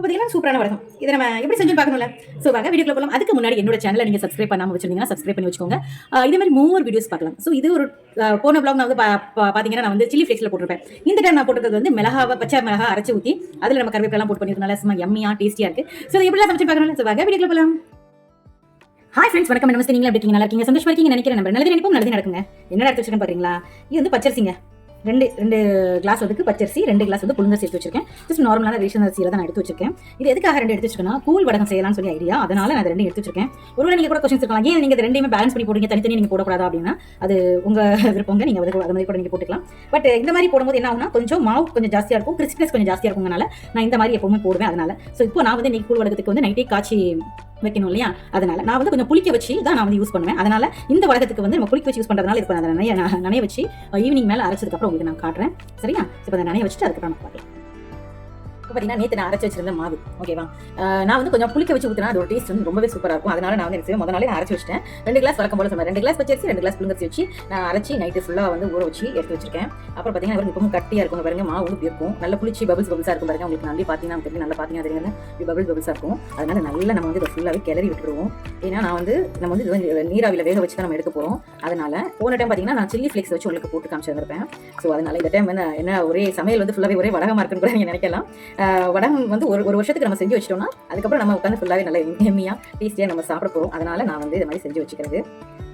பார்த்தீங்கன்னா சூப்பரான வடகம். இதை நம்ம எப்படி செஞ்சு பார்க்கணும்ல. ஸோ வாங்க வீடியோக்குள்ள போகலாம். அதுக்கு முன்னாடி என்னோட சேனலை நீங்கள் சப்ஸ்கிரைப் பண்ணாமல் வச்சிருந்தீங்கன்னா சப்ஸ்கிரைப் பண்ணி வச்சுக்கோங்க. இதே மாதிரி மோர் வீடியோஸ் பார்க்கலாம். ஸோ இது ஒரு போன ப்ளாக் நான் வந்து பார்த்தீங்கன்னா நான் வந்து சில்லி ஃப்ளேக்ஸில் போட்டிருப்பேன். இந்த டைம் நான் போட்டுறது வந்து மிளகாவை பச்சை மிளகா அரைச்சி ஊற்றி அதில் நம்ம கருவேப்பிலாம் போட்டு பண்ணியிருக்கனால சும்மா எம்மியாக டேஸ்டியாக இருக்குது. ஸோ இதை எப்படிலாம் சமைச்சு பார்க்கணும். ஸோ வாங்க வீடியோக்குள்ள போகலாம். ஹாய் ஃப்ரெண்ட்ஸ், வணக்கம். நமஸ்தே. நீங்களா எப்படி இருக்கீங்க? நல்லா இருக்கீங்க, சந்தோஷமா இருக்கீங்க நினைக்கிறேன். நம்ம நல்லது நினைப்போம், நல்லது நடக்குங்க. என்ன எடுத்து வச்சிருக்கேன் பார்த்தீங்களா? இது வந்து பச்சரிசிங்க. ரெண்டு கிளாஸ் வந்து பச்சரிசி, 2 கிளாஸ் வந்து புழுங்கரிசி எடுத்து வச்சிருக்கேன். ஜஸ்ட் நார்மலான ரேஷன் அரிசியில தான் நான் எடுத்து வச்சிருக்கேன். இது எதுக்காக 2 எடுத்து வச்சிருக்கேன்னா கூழ் வடகம் செய்யலாம்னு சொல்லி ஐடியா. அதனால நான் 2 எடுத்து வச்சிருக்கேன். ஒருவேளை நீங்க கூட கொஸ்டின்ஸ் இருக்கலாம், ஏன் நீங்க 2யுமே பேலன்ஸ் பண்ணி போடுங்க, தனித்தனி நீங்க போடக்கூடாதா அப்படின்னா அது உங்க விருப்பங்க. நீங்க அது மாதிரி கூட நீங்க போட்டுக்கலாம். பட் இந்த மாதிரி போடும்போது என்ன ஆகும்னா கொஞ்சம் மாவு கொஞ்சம் ஜாஸ்தியா இருக்கும், கிறிஸ்பினஸ் கொஞ்சம் ஜாஸ்தியா இருக்கும்னால நான் இந்த மாதிரி எப்பவுமே போடுவேன். அதனால ஸோ இப்போ நான் வந்து இன்னைக்கு கூழ் வடகத்துக்கு வந்து நைட்டே காய்ச்சி வைக்கணும் இல்லையா? அதனால நான் வந்து கொஞ்சம் புளிக்க வச்சு தான் நான் வந்து யூஸ் பண்ணுவேன். அதனால இந்த வடகத்துக்கு வந்து நம்ம புளிக்க வச்சு யூஸ் பண்றதுனால இப்போ அதை நனைய வச்சு ஈவினிங் மேலே அரைச்சதுக்கு அப்புறம் உங்களுக்கு நான் காட்டுறேன். சரியா? இப்போ அதை நனைய வச்சுட்டு அதுக்கப்புறம் நம்ம பார்க்கலாம். பார்த்தீங்கன்னா நேற்று நான் அரைச்சி வச்சிருந்த மாவு, ஓகேவா? நான் வந்து கொஞ்சம் புளிக்க வச்சு ஊற்றினா அதோட டேஸ்ட் வந்து ரொம்பவே சூப்பராக இருக்கும். அதனால நான் வந்து என்ன செய்வேன், முதல்ல நான் அரைச்சி வச்சிட்டேன். 2 கிளாஸ் வழக்கம் போல சொன்னேன். 2 கிளாஸ் பச்சரிசி, 2 கிளாஸ் புழுங்கரிசி வச்சு நான் அரைச்சி நைட்டு ஃபுல்லாக வந்து ஊற வச்சு எடுத்து வச்சிருக்கேன். அப்புறம் பார்த்தீங்கன்னா இப்பவும் கட்டியாக இருக்கும் பாருங்க, மாவு வந்து இருக்கும் நல்லா புளிச்சு பபிள்ஸாக இருக்கும் பாருங்க. உங்களுக்கு நல்லா பார்த்தீங்கன்னா தெரியும், நல்லா பார்த்தீங்கன்னா தெரியுங்க, பபிள்ஸாக இருக்கும். அதனால நல்லா நம்ம வந்து இதை ஃபுல்லாகவே கிளறி விட்டுருவோம். ஏன்னா நம்ம வந்து இது நீராவியில் வேக வச்சு தான் நம்ம எடுக்க போகிறோம். அதனால போன டைம் பார்த்தீங்கன்னா நான் சில்லி ஃப்ளேக்ஸ் வச்சு உங்களுக்கு போட்டு காமிச்சிருப்பேன். ஸோ அதனால இந்த டைம் என்ன ஒரே சமையல் வந்து ஃபுல்லாகவே ஒரே வடகமாக இருக்குன்னு கூட நீங்கள் நினைக்கலாம். வடகம் வந்து ஒரு வருஷத்துக்கு நம்ம செஞ்சு வச்சிட்டோம்னா அதுக்கப்புறம் நம்ம உட்காந்து ஃபுல்லாகவே நல்ல எம்மியாக டேஸ்டியாக நம்ம சாப்பிட போகிறோம். அதனால நான் வந்து இது மாதிரி செஞ்சு வச்சுக்கிறது.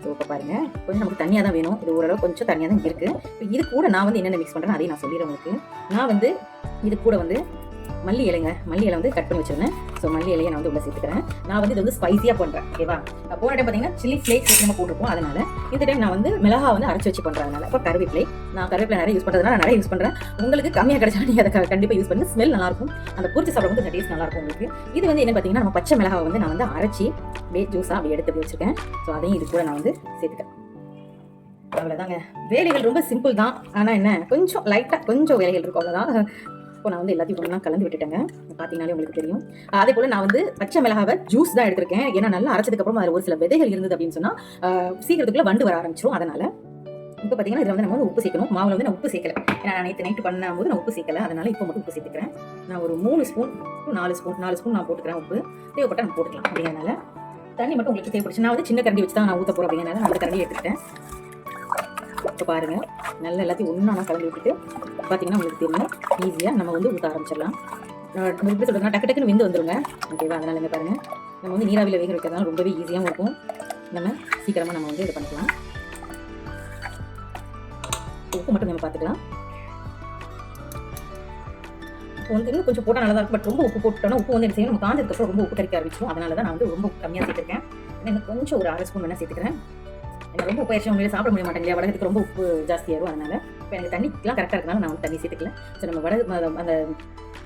ஸோ இப்போ பாருங்க, கொஞ்சம் நமக்கு தண்ணியாக தான் வேணும். இது ஓரளவு கொஞ்சம் தண்ணியாக தான் இருக்குது. இப்போ இது கூட நான் வந்து என்னென்ன மிக்ஸ் பண்ணுறேன் அதையும் நான் சொல்லிடுறேன் உங்களுக்கு. நான் வந்து இது கூட வந்து மல்லி இலை வந்து கட் பண்ணி வச்சிருந்தேன். ஸோ மல்லி இலையை நான் வந்து உள்ள சேர்த்துக்கிறேன். நான் வந்து இது வந்து ஸ்பைசியாக பண்ணுறேன், ஓகேவா? போன டைம் பார்த்தீங்கன்னா சில்லி ஃப்ளேக்ஸ் நம்ம போட்டிருப்போம். அதனால இந்த டைம் நான் வந்து மிளகா வந்து அரைச்சி வச்சு பண்ணுறதுனால இப்போ கருவேப்பிலை நிறைய யூஸ் பண்ணுறதுனால நான் நிறைய யூஸ் பண்ணுறேன். உங்களுக்கு கம்மியாக கிடைச்சாலும் நீங்கள் அதை கண்டிப்பாக யூஸ் பண்ணி ஸ்மெல் நல்லாயிருக்கும். அந்த பொரிச்சு சாப்பிட வந்து டேஸ்ட் நல்லாயிருக்கும் உங்களுக்கு. இது வந்து என்ன பார்த்தீங்கன்னா நம்ம பச்சை மிளகாவை வந்து நான் வந்து அரைச்சி ஜூஸாக அப்படி எடுத்து வச்சிருக்கேன். ஸோ அதையும் இது கூட நான் வந்து சேர்த்துக்கிறேன். அவ்வளோதாங்க. வேலைகள் ரொம்ப சிம்பிள் தான். ஆனால் என்ன கொஞ்சம் லைட்டாக கொஞ்சம் வேலைகள் இருக்கும், அவ்வளோதான். இப்போ நான் வந்து எல்லாத்தையும் ஒன்றா கலந்து விட்டுட்டேங்க. பார்த்தீங்கன்னாலே உங்களுக்கு தெரியும். அதே போல் நான் வந்து பச்சை மிளகாவை ஜூஸ் தான் எடுத்திருக்கேன். ஏன்னா நல்லா அரைச்சதுக்கப்புறம் அதில் ஒரு சில விதைகள் இருந்தது அப்படின்னு சொன்னால் சீக்கிரத்துக்குள்ளே வண்டு வர ஆரம்பிச்சிடும். அதனால இப்போ பார்த்தீங்கன்னா இதில் வந்து நம்ம வந்து உப்பு சேர்க்கணும். மாவில் வந்து நான் உப்பு சேர்க்கல, ஏன்னா நான் நைட்டு பண்ணும்போது நான் உப்பு சேர்க்கல. அதனால இப்போ மட்டும் உப்பு சேர்த்துக்கிறேன். நான் ஒரு 3 ஸ்பூன் 4 ஸ்பூன் நான் போட்டுக்கிறேன். உப்பு தேவைப்பட்டால் நம்ம போட்டுக்கலாம். அப்படிங்கிறனால தண்ணி மட்டும் உங்களுக்கு தேவைப்படுச்சு. நான் வந்து சின்ன கரண்டி வச்சு தான் நான் ஊற்ற போகிறேன். அப்படிங்கிறனால அந்த கரண்டி எடுத்துக்கிட்டேன். இப்போ பாருங்கள், நல்லா எல்லாத்தையும் ஒன்றா நான் கலந்து விட்டுட்டு பார்த்தீங்கன்னா உங்களுக்கு தெரியும், ஈஸியாக நம்ம வந்து ஊற்ற ஆரம்பிச்சிடலாம். எப்படி சொல்கிறதுனா டக்கு டக்குன்னு வெந்து வந்துடுங்க, ஓகேவா? அதனால இங்கே பாருங்கள், நம்ம வந்து நீராவியில் வேக வைக்கிறதுனால ரொம்பவே ஈஸியாகவும் இருக்கும். நம்ம சீக்கிரமாக நம்ம வந்து இதை பண்ணிக்கலாம். உப்பு மட்டும் நம்ம பார்த்துக்கலாம். இப்போ வந்து இன்னும் கொஞ்சம் போட்டால் நல்லா தான் இருக்கும். பட் ரொம்ப உப்பு போட்டோம்னா உப்பு வந்து என்ன செய்யணும், நம்ம காஞ்சதுக்கப்புறம் ரொம்ப உப்பு கறிக்க ஆரம்பிச்சிடும். அதனால தான் நான் வந்து ரொம்ப கம்மியாக சேர்த்துருக்கேன். இன்னும் கொஞ்சம் ஒரு 1/2 ஸ்பூன் வேணால் சேர்த்துக்கிறேன். எனக்கு ரொம்ப உப்பு ஆயிடுச்சு, உண்மையிலே சாப்பிட முடிய மாட்டேங்க. வடகத்துக்கு ரொம்ப உப்பு ஜாஸ்தியாகும். அதனால இப்போ எனக்கு தண்ணிக்கெலாம் கரெக்டாக இருக்கனால நான் வந்து தண்ணி சேர்த்துக்கல. ஸோ நம்ம அந்த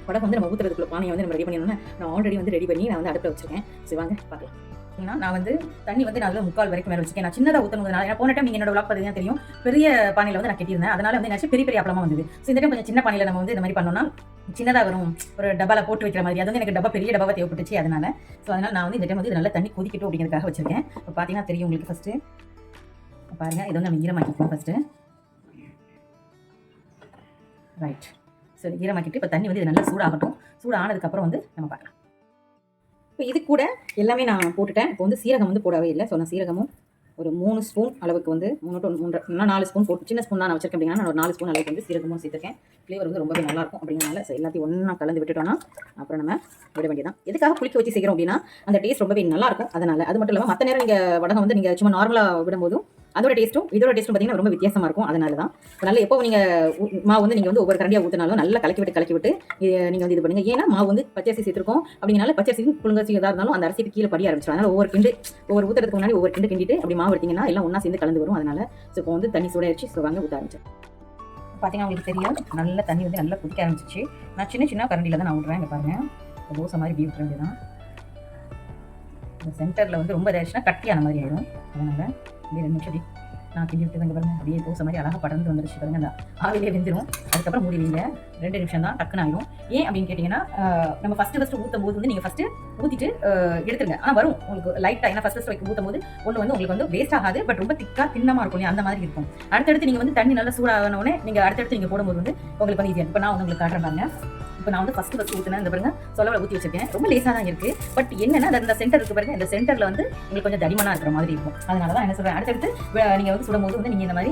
வடகம் வந்து நம்ம ஊற்றுறதுக்குள்ள பானையை வந்து நம்ம ரெடி பண்ணிடணும்னா நான் ஆல்ரெடி வந்து ரெடி பண்ணி நான் வந்து அடுப்பில் வச்சிருக்கேன். ஸோ வாங்க பார்க்கலாம். ஏன்னா நான் வந்து தண்ணி வந்து நான் 3/4 வரைக்கும் மேலே வச்சிருக்கேன். நான் சின்னதாக ஊற்றுனதுனால, ஏன்னா போன டைம் நீங்கள் என்னோட விளாக் பார்த்தீங்கன்னா தெரியும், பெரிய பானையில் வந்து நான் கட்டியிருந்தேன். அதனால வந்து என்ன பெரிய அப்பளமாக வந்தது. ஸோ இந்த டைம் கொஞ்சம் சின்ன பானையில் நம்ம வந்து இந்த மாதிரி பண்ணோம்னா சின்னதாக வரும், ஒரு டப்பாவில் போட்டு வைக்கிற மாதிரி. அது வந்து எனக்கு பெரிய டப்பாவை தேவைப்பட்டுச்சு. அதனால நான் வந்து இந்த டைம் வந்து நல்லா தண்ணி கொதிக்கட்டும் அப்படிங்கிறதுக்காக வச்சிருக்கேன். இப்போ பார்த்தீங்கன்னா தெரியும் உங்களுக்கு. ஃபஸ்ட்டு பாருங்கள், இதை வந்து நம்ம ஈரமாக்கிப்போம் ஃபஸ்ட்டு. ரைட். ஸோ ஈரமாக்கிட்டு இப்போ தண்ணி வந்து இது நல்லா சூடாகட்டும். சூடானதுக்கப்புறம் வந்து நம்ம பார்க்கலாம். இப்போ இது கூட எல்லாமே நான் போட்டுட்டேன். இப்போ வந்து சீரகம் வந்து போடவே இல்லை. ஸோ நான் சீரகமும் ஒரு 3 ஸ்பூன் அளவுக்கு வந்து 3 to 3 4 ஸ்பூன் போட்டு, சின்ன ஸ்பூன் தான் நான் வச்சிருக்கேன். அப்படின்னா நான் ஒரு 4 ஸ்பூன் அளவுக்கு வந்து சீரகமும் சேர்த்துருக்கேன். ஃப்ளேவர் வந்து ரொம்பவே நல்லாயிருக்கும். அப்படிங்கிறனால எல்லாத்தையும் ஒன்றா கலந்து விட்டுட்டோம்னா அப்புறம் நம்ம விட வேண்டியதான். எதுக்காக புளிக்க வச்சு செய்கிறோம் அப்படின்னா அந்த டேஸ்ட் ரொம்பவே நல்லாயிருக்கும். அதனால அது மட்டும் இல்லாமல் மற்ற நேரம் நீங்கள் வடகம் வந்து நீங்கள் சும்மா நார்மலாக விடும்போதும் அதோட டேஸ்ட்டும் இதோட டேஸ்ட்டும் பார்த்தீங்கன்னா ரொம்ப வித்தியாசமாக இருக்கும். அதனால தான் நல்ல எப்போ நீங்கள் மாவு வந்து நீங்கள் வந்து ஒவ்வொரு கரண்டியாக ஊற்றினாலும் நல்லா கலக்கி விட்டு நீங்கள் வந்து இது பண்ணுங்கள். ஏன்னா மாவு வந்து பச்சரிசி சேர்த்துருக்கோம். அப்படினால பச்சரிசி புழுங்கரிசி எதாக இருந்தாலும் அந்த அரிசிக்கு கீழே படிய ஆரம்பிச்சிடும். அதனால் ஒவ்வொரு ஊற்றுறதுக்கு முன்னாடி ஒவ்வொரு கிண்டிட்டு அப்படி மாவு எடுத்தீங்கன்னா எல்லாம் ஒன்றா சேர்ந்து கலந்து வரும். அதனால ஸோ இப்போ வந்து தண்ணி சூடாயிடுச்சு. ஸோ வாங்க ஊற்ற ஆரம்பிச்சேன். பார்த்தீங்கன்னா உங்களுக்கு தெரியும், நல்ல தண்ணி வந்து நல்லா கொதிக்க ஆரம்பிச்சிச்சு. நான் சின்ன கரண்டியில் தான் நான் விட்றேன். இங்கே பாருங்கள், தோசை மாதிரி இப்படி விட்டுற வேண்டியதான். இந்த சென்டரில் வந்து ரொம்ப இதாகிடுச்சுன்னா கட்டியான மாதிரி ஆகிடும். அதனால் இப்படி 2 நிமிஷம் நான் கிண்டி விட்டுதாங்க பாருங்க. அப்படியே தோசை மாதிரி அழகாக படர்ந்து வந்துருச்சு பாருங்க. அந்த ஆவிலே வெந்துடும். அதுக்கப்புறம் மூடி வைங்க. 2 நிமிஷம் தான், டக்குன்னு ஆயிடும். ஏன் அப்படின்னு கேட்டிங்கன்னா நம்ம ஃபஸ்ட்டு ஊற்றும் போது வந்து நீங்கள் ஃபஸ்ட்டு ஊற்றிட்டு எடுத்துருங்க. ஆனால் வரும் உங்களுக்கு லைட்டாக. ஏன்னா ஃபஸ்ட்டு வைக்க ஊற்றும் போது ஒன்று வந்து உங்களுக்கு வந்து வேஸ்ட் ஆகாது. பட் ரொம்ப திக்காக தின்னமாக இருக்கும், அந்த மாதிரி இருக்கும். அடுத்தடுத்து நீங்கள் வந்து தண்ணி நல்லா சூடாகனோடனே நீங்கள் அடுத்தடுத்து நீங்கள் போடும்போது வந்து உங்களுக்கு வந்து ஈஸியாக. இப்போ நான் வந்து உங்களுக்கு காட்டுறேன் பாருங்க. இப்போ நான் வந்து ஃபஸ்ட்டு ஊற்றினேன். இந்த பாருங்க சொல்லவில் ஊற்றி வச்சிருக்கேன். ரொம்ப லேசாக தான் இருக்குது. பட் என்னென்னா அந்த சென்டர் இருக்குது பாருங்க, இந்த சென்டரில் வந்து உங்களுக்கு கொஞ்சம் தடிமனாக இருக்கிற மாதிரி இருக்கும். அதனால தான் என்ன சொல்கிறேன், அடுத்தடுத்து நீங்கள் வந்து சுடும் போது வந்து நீங்கள் இந்த மாதிரி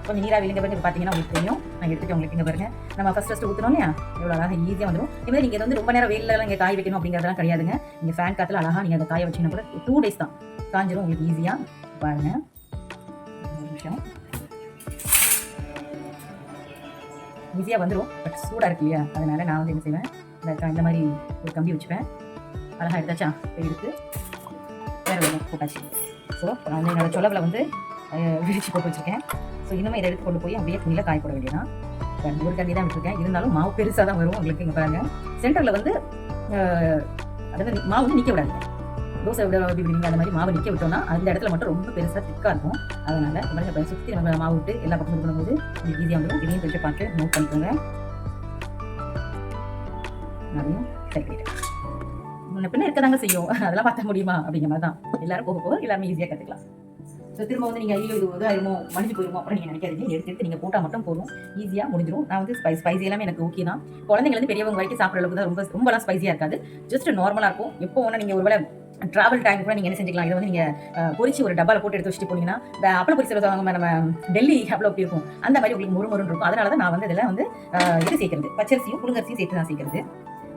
கொஞ்சம் நீராக விழுங்க பாருங்க. பார்த்தீங்கன்னா உங்களுக்கு தெரியும். நான் எடுத்துட்டு உங்களுக்கு இங்கே பாருங்க, நம்ம ஃபஸ்ட்டு ஊற்றணும் இல்லையா, எவ்வளோ அழகாக ஈஸியாக வந்துடும். இதுமாதிரி நீங்கள் வந்து ரொம்ப நேரம் வெயிலெலாம் இங்கே காய வைக்கணும் அப்படிங்கிறதெல்லாம் கிடையாதுங்க. நீங்கள் ஃபேன் காற்றுல அழகாக நீங்கள் அதை காய வச்சிங்கன்னா கூட 2 days தான் காஞ்சிரும் உங்களுக்கு ஈஸியாக. பாருங்கள் ஒரு நிமிஷம், ஈஸியாக வந்துடும். பட் சூடாக இருக்கு இல்லையா, அதனால் நான் வந்து என்ன செய்வேன், இந்த மாதிரி ஒரு கம்பி வச்சுப்பேன். அழகாக எடுத்தாச்சா, எடுத்து வேறு போட்டாச்சு. ஸோ நான் வந்து என்னோடய சொலவில் வந்து விரிச்சு போட்டு வச்சுருக்கேன். ஸோ இன்னுமே இதை எடுத்து கொண்டு போய் அப்படியே துணியில் காய போட வேண்டியதான். ஒரு கண்டி தான் விட்டுருக்கேன், இருந்தாலும் மாவு பெருசாக தான் வரும் உங்களுக்கு. இங்கே பாருங்கள், சென்டரில் வந்து அதாவது மாவு வந்து நிற்க விடாது. தோசை விட விடுவீங்க, அந்த மாதிரி மாவு நிற்க விட்டோம்னா அந்த இடத்துல மட்டும் ரொம்ப பெருசாக திக்காக இருக்கும். அதனால் இப்போ சுற்றி நம்ம மாவு விட்டு எல்லா பக்கம் பண்ணும்போது உங்களுக்கு ஈஸியாக வந்துடும். இதையும் கொஞ்சம் பார்த்து நோட் பண்ணிக்கோங்க. அதையும் சரி பண்ணிட்டேன். முன்ன பின்ன இருக்கதாங்க செய்யும், அதெல்லாம் பார்த்த முடியுமா அப்படிங்கிற மாதிரி தான். எல்லாரும் போக போக எல்லாருமே ஈஸியாக கற்றுக்கலாம். ஸோ திரும்ப வந்து நீங்கள் ஐயோ இது இதாயிருமோ மடிஞ்சு போயிருமோ அப்புறம் நீங்கள் நினைக்காதீங்க. எடுத்து நீங்கள் போட்டால் மட்டும் போதும், ஈஸியாக முடிஞ்சிடும். நான் வந்து ஸ்பைசி எல்லாமே எனக்கு ஓகே தான். குழந்தைங்க பெரியவங்க வரைக்கும் சாப்பிட்ற அளவுக்கு தான், ரொம்பலாம் ஸ்பைசியாக இருக்காது. ஜஸ்ட் நார்மலாக இருக்கும். எப்போ ஒன்று நீங்கள் ஒரு வேளை ட்ராவல் டைம் கூட நீங்கள் என்ன செஞ்சுக்கலாம், இதை வந்து நீங்கள் பொரிச்சு ஒரு டப்பாவில் போட்டு எடுத்து வச்சுட்டு போனீங்கன்னா, இந்த அப்பளம் பொரிச்சு வாங்க நம்ம டெல்லி அப்பளம் எப்படி இருக்கும் அந்த மாதிரி உங்களுக்கு முறுமுறுன்னு இருக்கும். அதனால தான் நான் வந்து இதில் வந்து இது சேர்க்குறது, பச்சரிசியும் புழுங்கரிசியும் சேர்த்து தான் சேர்க்குறது.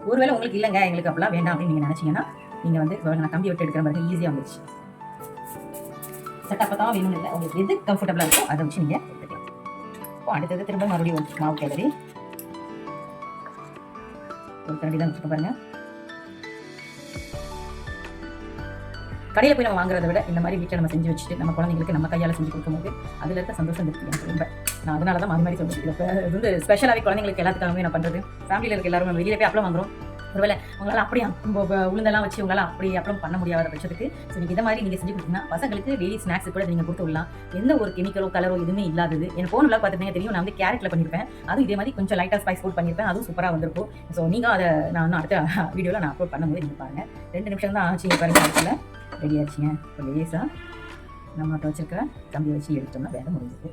ஒருவேளை உங்களுக்கு இல்லைங்க எங்களுக்கு அப்பெல்லாம் வேண்டாம் அப்படின்னு நீங்கள் நினச்சிங்கன்னா நீங்கள் வந்து நான் கம்பி விட்டு எடுக்கிற மாதிரி ஈஸியாக வந்துச்சு. சட்டப்போ தான் வேணும் இல்லை, உங்களுக்கு எது கம்ஃபர்டபுளாக இருக்கோ அதை வச்சு நீங்கள் எடுத்துக்கலாம். இப்போ அடுத்தது திரும்ப மறுபடியும் மாவு கிளறி ஒரு கரண்டி தான் வச்சுக்க பாருங்கள். கடையில் போய் நம்ம வாங்குறத விட இந்த மாதிரி வீட்டில் நம்ம செஞ்சு வச்சுட்டு நம்ம குழந்தைங்களுக்கு நம்ம கையால் செஞ்சு கொடுக்கும்போது அதில் இருக்க சந்தோஷம் இருக்குது எனக்கு ரொம்ப. நான் அதனால தான் மாதிரி சொல்லிட்டு இது வந்து ஸ்பெஷலாகவே குழந்தைங்களுக்கு எல்லாத்துக்காகவே நான் பண்ணுறது. ஃபேமிலியில் இருக்க எல்லாரும் நம்ம வெளியில் போய் அப்பளம் வாங்குறோம், ஒருவேளை உங்களால் அப்படியே உளுந்தெல்லாம் வச்சு உங்களால் அப்படி அப்பளம் பண்ண முடியாத பட்சத்துக்கு ஸோ நீங்கள் இதை மாதிரி நீங்கள் செஞ்சு கொடுத்தீங்கன்னா பசங்களுக்கு டெய்லி ஸ்நாக்ஸ் கூட நீங்கள் கொடுத்து விடலாம். எந்த ஒரு கெமிக்கலோ கலரோ எதுவுமே இல்லாதது. எனக்கு ஃபோனில் பார்த்துட்டீங்க தெரியும், நான் வந்து கேரட்டில் பண்ணியிருப்பேன். அதுவும் இதே மாதிரி கொஞ்சம் லைட்டாக ஸ்பைஸ் போட்டு பண்ணியிருப்பேன், அதுவும் சூப்பராக வந்திருக்கும். ஸோ நீங்கள் அதை நான் அடுத்த வீடியோவில் நான் அப்லோட் பண்ணும்போது நீங்கள் பாருங்கள். 2 நிமிஷம் தான் ஆச்சு பாருங்கள். அதுக்குள்ள ரெடி ஆச்சுங்க. இப்போ லேசாக நம்ம வச்சுருக்க கம்பி வச்சு எடுத்தோம்னா வேலை முடிஞ்சுது.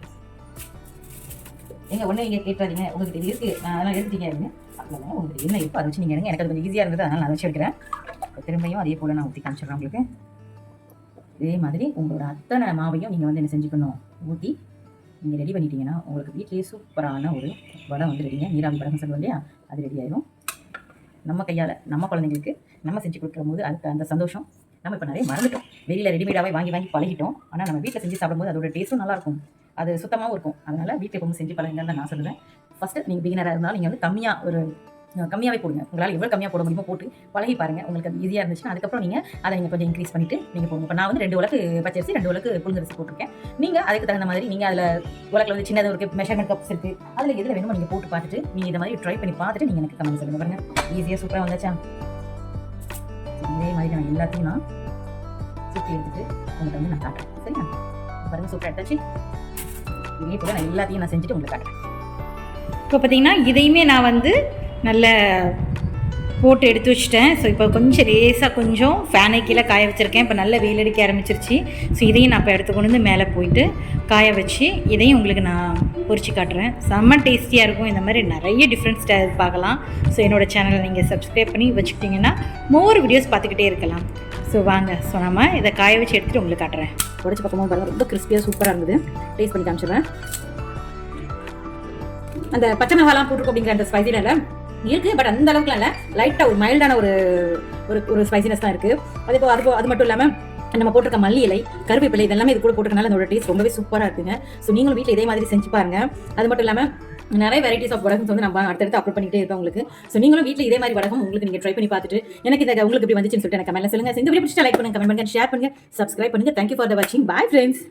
எங்கள் ஒன்று நீங்கள் கேட்டாதீங்க, உங்களுக்கு இது இருக்குது அதெல்லாம் எடுத்துட்டீங்க இருங்க. அப்படின்னா உங்களுக்கு என்ன இருக்கோ அதை வச்சு நீங்கள் எடுங்க. எனக்கு அது கொஞ்சம் ஈஸியாக இருந்தது, அதனால் நான் வச்சு எடுக்கிறேன். திரும்பியும் அதே போல் நான் ஊற்றி காமிச்சிடுறேன் உங்களுக்கு. இதே மாதிரி உங்களோட அத்தனை மாவையும் நீங்கள் வந்து என்ன செஞ்சுக்கணும், ஊற்றி நீங்கள் ரெடி பண்ணிட்டீங்கன்னா உங்களுக்கு வீட்டிலேயே சூப்பரான ஒரு வடை வந்து ரெடிங்க. நீராவி வடகம் சொல்லுவோம் இல்லையா, அது ரெடி ஆயிடும். நம்ம கையால் நம்ம குழந்தைங்களுக்கு நம்ம செஞ்சு கொடுக்குற போது அதுக்கு அந்த சந்தோஷம் நம்ம இப்போ நிறைய மறந்துட்டோம். வெளியில் ரெடிமேடாகவே வாங்கி பழகிட்டோம். ஆனால் நம்ம வீட்டில் செஞ்சு சாப்பிடும்போது அதோட டேஸ்ட்டும் நல்லாயிருக்கும், அது சுத்தமாகவும் இருக்கும். அதனால் வீட்டில் எப்பவும் செஞ்சு பழகுங்கன்னு தான் நான் சொல்லுவேன். ஃபஸ்ட்டு நீங்கள் பிகினராக இருந்தாலும் நீங்கள் வந்து கம்மியாகவே போடுங்க. உங்களால் எவ்வளோ கம்மியாக போட முடியுமோ போட்டு பழகி பாருங்கள். உங்களுக்கு அது ஈஸியாக இருந்துச்சுன்னா அதுக்கப்புறம் நீங்கள் அதை நீங்கள் கொஞ்சம் இன்க்ரீஸ் பண்ணிவிட்டு நீங்கள் போடுங்க. இப்போ நான் வந்து 2 உலக்கு பச்சரிசி 2 உலக்கு புழுங்கரிசி போட்டிருக்கேன். நீங்கள் அதுக்கு தகுந்த மாதிரி நீங்கள் அதில் உலக்கில் வந்து சின்னதாக இருக்குது, மெஷர்மெண்ட் கப்ஸ் இருக்குது, அதில் எதில் வேணுமோ நீங்கள் போட்டு பார்த்துட்டு நீங்கள் இதை மாதிரி ட்ரை பண்ணி பார்த்துட்டு நீங்கள் எனக்கு கமெண்ட் சொல்லுங்கள். பாருங்கள் ஈஸியாக சூப்பராக வந்தாச்சா. இதே மாதிரி நான் எல்லாத்தையும் நான் சுற்றி எடுத்துட்டு உங்களுக்கு வந்து நான் காட்டுறேன். சரிங்களா, பாருங்கள் சூப்பராக எடுத்தாச்சு. இதே போல் நான் எல்லாத்தையும் நான் செஞ்சுட்டு உங்களுக்கு காட்டுறேன். இப்போ பார்த்தீங்கன்னா இதையுமே நான் வந்து நல்ல போட்டு எடுத்து வச்சுட்டேன். ஸோ இப்போ கொஞ்சம் லேசாக கொஞ்சம் ஃபேனை கீழே காய வச்சுருக்கேன். இப்போ நல்ல வெயில் அடிக்க ஆரம்பிச்சிருச்சு. ஸோ இதையும் நான் இப்போ எடுத்து கொண்டு வந்து மேலே போயிட்டு காய வச்சு இதையும் உங்களுக்கு நான் பொரிச்சு காட்டுறேன். செம்ம டேஸ்டியாக இருக்கும். இந்த மாதிரி நிறைய டிஃப்ரெண்ட் ஸ்டைல் பார்க்கலாம். ஸோ என்னோடய சேனலை நீங்கள் சப்ஸ்கிரைப் பண்ணி வச்சுக்கிட்டிங்கன்னா மோர் வீடியோஸ் பார்த்துக்கிட்டே இருக்கலாம். ஸோ வாங்க, ஸோ நம்ம இதை காய வச்சு எடுத்துகிட்டு உங்களுக்கு காட்டுறேன். உடச்சி பக்கமாக பாருங்கள், ரொம்ப கிறிஸ்பியாக சூப்பராக இருந்தது. டேஸ்ட் பண்ணி காமிச்சிடுறேன். அந்த பச்சை மிளகாலாம் போட்டிருக்கோம் அப்படிங்கிற அந்த ஸ்பைசியில் இருக்குது, பட் அந்த அளவுக்குலாம் இல்லை. லைட்டாக ஒரு மைல்டான ஒரு ஸ்பைசினஸ் தான் இருக்குது. அது மட்டும் இல்லாமல் நம்ம போட்டிருக்க மல்லி இலை, கருவேப்பிலை இதெல்லாமே இது கூட போட்டிருக்கனால அதோட டேஸ்ட் ரொம்பவே சூப்பராக இருக்குங்க. ஸோ நீங்களும் வீட்டில் இதே மாதிரி செஞ்சு பாருங்கள். அது மட்டும் இல்லாமல் நிறைய வெரைட்டிஸ் ஆஃப் வடகம் வந்து நம்ம அடுத்தடுத்து அப்லோட் பண்ணிட்டே இருக்கோம் உங்களுக்கு. ஸோ நீங்களும் வீட்டில் இதே மாதிரி வடகம் உங்களுக்கு நீங்கள் ட்ரை பண்ணி பார்த்துட்டு எனக்கு இந்த உங்களுக்கு இப்படி வந்துச்சுன்னு சொல்லிட்டு எனக்கு கமெண்ட்ல சொல்லுங்கள். இந்த வீடியோ பிடிச்சா லைக் பண்ணுங்க, கமெண்ட் பண்ணுங்க, ஷேர் பண்ணுங்க, சப்ஸ்கிரைப் பண்ணுங்க. தேங்க்யூ ஃபார் த வாட்சிங். Bye friends.